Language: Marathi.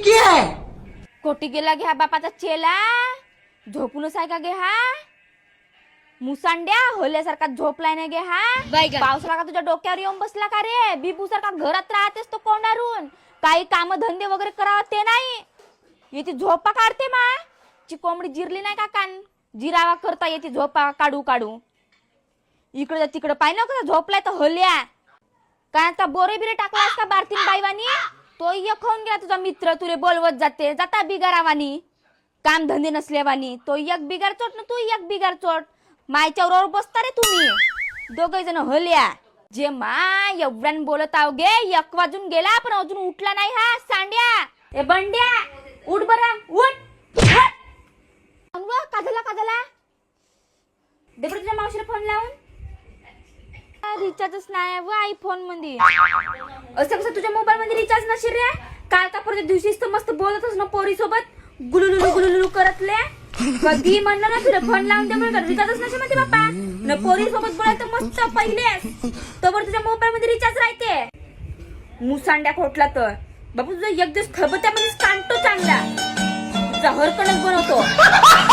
चुकी है। कोटी गेला घ्या बापाचा चेला, झोपूनच आहे का गे हा? मुसांड्या होल्यासारखा झोपलाय ना गे हा? पावसाला का तुझ्या डोक्यावर येऊन बसला का रे? बिबूसारखा घरात राहतेस तो कोंडारून, काही काम धंदे वगैरे करावं ते नाही, येते झोपा काढते मा. ची कोंबडी जिरली नाही का कान जिरावा करता येते झोपा काढू काढू. इकडे तिकडे पाय ना कसा झोपलाय तर होल्या. काय आता बोरे बिरे टाकलास का बारतीन बाईवानी? तो एक खाऊन गेला तुझा मित्र, तुले बोलवत जाते जाता बिगारावानी, काम धंदे नसल्यावानी. तो एक बिगार चोट ना तू एक बिगार चोट, मायच्या वर बसता रे तुम्ही दोघे जण होल्या. जे माय एवढ्यान बोलत आव गे, 1 वाजून गेला पण अजून उठला नाही हा सांड्या. ए बंड्या उठ बरं उठ. काजला दे बरं तुझ्या मावशीला फोन लावून. रिचार्जच नाही व आयफोन मध्ये. असं कसं तुझ्या मोबाईल मध्ये रिचार्ज नसेल रे? काल का परत दिवशीच तर मस्त बोलतच ना पोरी सोबत गुलुलुलु गुलुलुलु करतले. कधी म्हणलं ना तुला फोन लावून दे म्हणून रिचार्जच नसेल मध्ये बाप्पा. न पोरी सोबत बोलायचं मस्त पहिलेच तोवर तुझ्या मोबाईल मध्ये रिचार्ज राहते. मुसांड्या खोटला तर बापू तुझा एक दिवस खलबत्त्यामध्ये काढतो चांगला, तुझा हरकणच बनवतो.